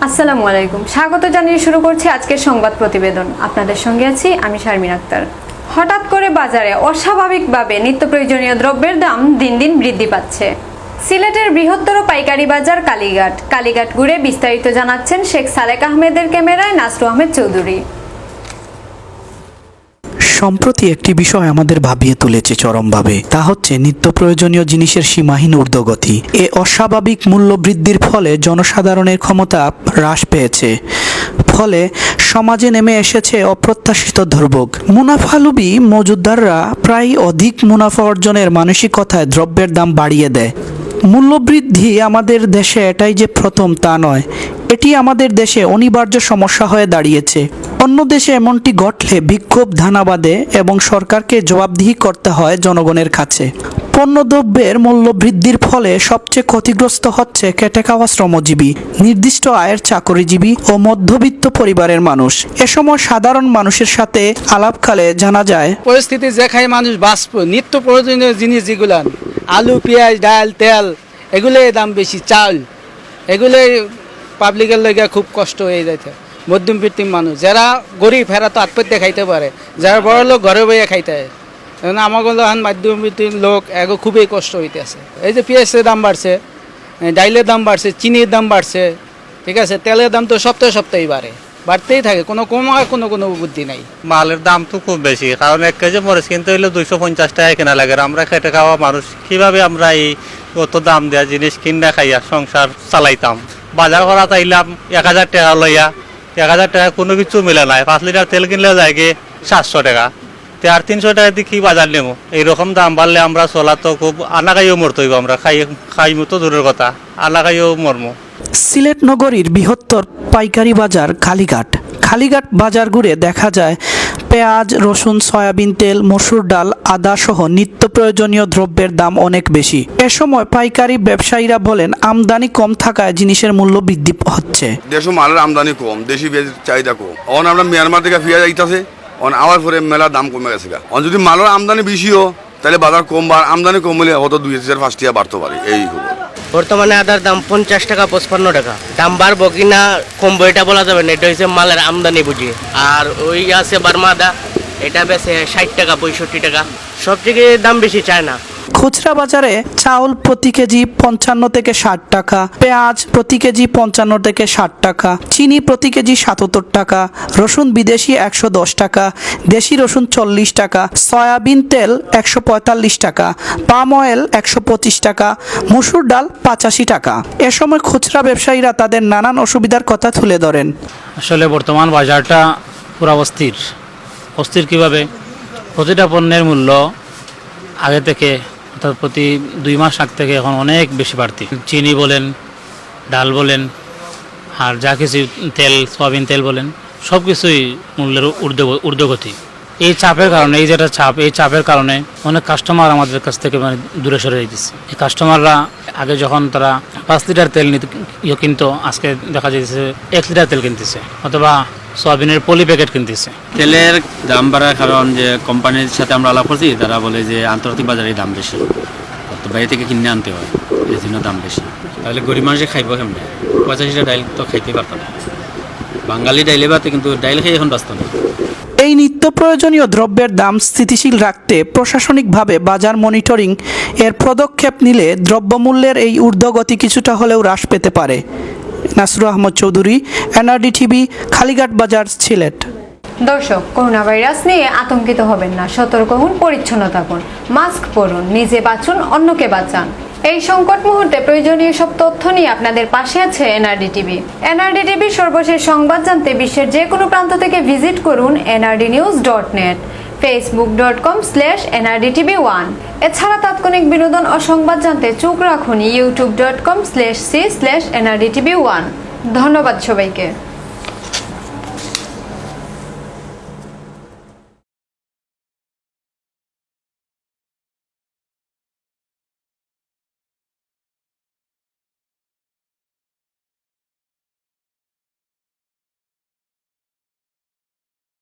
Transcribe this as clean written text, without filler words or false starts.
আসসালামু আলাইকুম, স্বাগত জানিয়ে শুরু করছি আজকের সংবাদ প্রতিবেদন। আপনাদের সঙ্গে আছি আমি শারমিন আক্তার। হঠাৎ করে বাজারে অস্বাভাবিকভাবে নিত্য প্রয়োজনীয় দ্রব্যের দাম দিন দিন বৃদ্ধি পাচ্ছে। সিলেটের বৃহত্তর পাইকারি বাজার কালীঘাট ঘুরে বিস্তারিত জানাচ্ছেন শেখ সালেক আহমেদের ক্যামেরায় নাসরু আহমেদ চৌধুরী। সম্প্রতি একটি বিষয় আমাদের ভাবিয়ে তুলেছে চরমভাবে, তা হচ্ছে নিত্য প্রয়োজনীয় জিনিসের সীমাহীন ঊর্ধ্বগতি। এ অস্বাভাবিক মূল্য বৃদ্ধির ফলে জনসাধারণের ক্ষমতা হ্রাস পেয়েছে, ফলে সমাজে নেমে এসেছে অপ্রত্যাশিত দুর্ভোগ। মুনাফালুভী মজুতদাররা প্রায় অধিক মুনাফা অর্জনের মানসিকতায় দ্রব্যের দাম বাড়িয়ে দেয়। মূল্যবৃদ্ধি আমাদের দেশে এটাই যে প্রথম তা নয়, এটি আমাদের দেশে অনিবার্য সমস্যা হয়ে দাঁড়িয়েছে। অন্য দেশে এমনটি ঘটলে বিক্ষোভ ধানা বাঁধে এবং সরকারকে জবাবদিহি করতে হয় জনগণের কাছে। পণ্যদ্রব্যের মূল্য বৃদ্ধির ফলে সবচেয়ে ক্ষতিগ্রস্ত হচ্ছে খেটে খাওয়া শ্রমজীবী, নির্দিষ্ট আয়ের চাকরিজীবী ও মধ্যবিত্ত পরিবারের মানুষ। এ সময় সাধারণ মানুষের সাথে আলাপকালে জানা যায়, পরিস্থিতি যে খাই মানুষ বাঁচব, নিত্য প্রয়োজনীয় জিনিস যেগুলো আলু, পেঁয়াজ, ডাল, তেল, এগুলোই দাম বেশি, চাল, এগুলোই পাবলিকের লেগে খুব কষ্ট হয়ে যাচ্ছে। মধ্যমবিত্ত মানুষ যারা গরিব হেরা তো আত্মহত্যা খাইতে পারে, যারা বড় লোক ঘরে বইয়ে খাইতে হয়। আমাগুলো এখন মধ্যবিত্ত লোক এগো খুবই কষ্ট হইতেছে। এই যে পেঁয়াজের দাম বাড়ছে, ডাইলের দাম বাড়ছে, চিনির দাম বাড়ছে, ঠিক আছে, তেলের দাম তো সপ্তাহে বাড়তেই থাকে, কোনো কমায় কোনো বুদ্ধি নাই। মালের দাম তো খুব বেশি, কারণ 1 কেজি মরিচ কিনতে হইলে 250 টাকা কেনা লাগে। আমরা খেটে খাওয়া মানুষ কিভাবে আমরা এই অত দাম দেওয়া জিনিস কিনা খাইয়া সংসার চালাইতাম? বাজার করা চাইলাম 1000 টাকা লইয়া, 1000 টাকা কোনো কিছু মিলে নাই। 5 লিটার তেল কিনলে যায় গে 700 টাকা, আর 300 টাকা দিয়ে কি বাজার নেব? এইরকম দাম বাড়লে আমরা চলা তো খুব আনা খাইও মরতে হইব। আমরা খাইমো তো দূরের কথা, আনা খাইও মরমো। সিলেট নগরীর বৃহত্তর পাইকারি বাজার কালীঘাট বাজার ঘুরে দেখা যায় পেঁয়াজ, রসুন, সয়াবিন তেল, মসুর ডাল, আদা সহ নিত্য প্রয়োজনীয় দ্রব্যের দাম অনেক বেশি। এ সময় পাইকারি ব্যবসায়ীরা বলেন, আমদানি কম থাকায় জিনিসের মূল্য বৃদ্ধি হচ্ছে। দেশে মালের আমদানি কম, দেশি পেঁয়াজের চাহিদা কম। অন আমরা মিয়ানমার থেকে পেঁয়াজ আইতাছে, অন আওয়ার পরে মেলা দাম কমে গেছে। অন যদি মালের আমদানি বেশিও তাহলে বাজার কম, বা আমদানি কম হলে হয়তো 2-5 টাকা বাড়তে পারে। এই খবর। বর্তমানে আদার দাম 50 টাকা 55 টাকা। দাম বাড়বো কিনা কমবো এটা বলা যাবে না, এটা হচ্ছে মালের আমদানি বুঝিয়ে। আর ওই আছে বার্মা আদা, এটা বেচে 60 টাকা 65 টাকা, সব থেকে দাম বেশি চায় না। খুচরা বাজারে চাউল প্রতি কেজি 55 থেকে 60 টাকা, পেঁয়াজ প্রতি কেজি 55 থেকে 60 টাকা, চিনি প্রতি কেজি 77 টাকা, রসুন বিদেশি 110 টাকা, দেশি রসুন 40 টাকা, সয়াবিন তেল 145 টাকা, পাম অয়েল 125 টাকা, মসুর ডাল 85 টাকা। এ সময় খুচরা ব্যবসায়ীরা তাদের নানান অসুবিধার কথা তুলে ধরেন। আসলে বর্তমান বাজারটা পুরা অস্থির কীভাবে? প্রতিটা পণ্যের মূল্য আগে থেকে, অর্থাৎ প্রতি 2 মাস আগ থেকে এখন অনেক বেশি বাড়তি। চিনি বলেন, ডাল বলেন, আর যা কিছু তেল, সয়াবিন তেল বলেন, সব কিছুই মূল্যের ঊর্ধ্বগতি। এই চাপের কারণে, এই চাপের কারণে অনেক কাস্টমার আমাদের কাছ থেকে দূরে সরে যাইতেছে। এই কাস্টমাররা আগে যখন তারা 5 লিটার তেল কিনতো, আজকে দেখা যাইতেছে 1 লিটার তেল কিনতেছে, অথবা সয়াবিনের পলি প্যাকেট কিনতেছে। তেলের দাম বাড়ার কারণ যে কোম্পানির সাথে আমরা আলাপ করছি, তারা বলে যে আন্তর্জাতিক বাজারে দাম বেশি, তো বাইরে থেকে কিনে আনতে হয়, এই জন্য দাম বেশি। তাহলে গরিব মানুষে খাইব কেমনে? 85টা ডাইল তো খাইতেই পারত না। বাঙালি ডাইলে বাতে, কিন্তু ডাইল খেয়ে এখন বাঁচত না। এই নিত্য প্রয়োজনীয় দ্রব্যের দাম স্থিতিশীল রাখতে প্রশাসনিকভাবে বাজার মনিটরিং এর পদক্ষেপ নিলে দ্রব্যমূল্যের এই ঊর্ধ্বগতি কিছুটা হলেও হ্রাস পেতে পারে। নাসরু আহমেদ চৌধুরী, এনআরডি টিভি, কালীঘাট বাজার, সিলেট। দর্শক, করোনা ভাইরাস নিয়ে আতঙ্কিত হবেন না, সতর্ক হন, পরিচ্ছন্ন থাকুন, মাস্ক পরুন, নিজে বাঁচুন, অন্যকে বাঁচান। এই সংকট মুহূর্তে প্রয়োজনীয় সব তথ্য নিয়ে আপনাদের পাশে আছে এনআরডি টিভি। এনআরডি টিভির সর্বশেষ সংবাদ জানতে বিশ্বের যে কোনো প্রান্ত থেকে ভিজিট করুন nrdnews.net, facebook.com/nrdtv1। এছাড়া তাৎক্ষণিক বিনোদন ও সংবাদ জানতে চোখ রাখুন youtube.com/c/nrdtv1। ধন্যবাদ সবাইকে।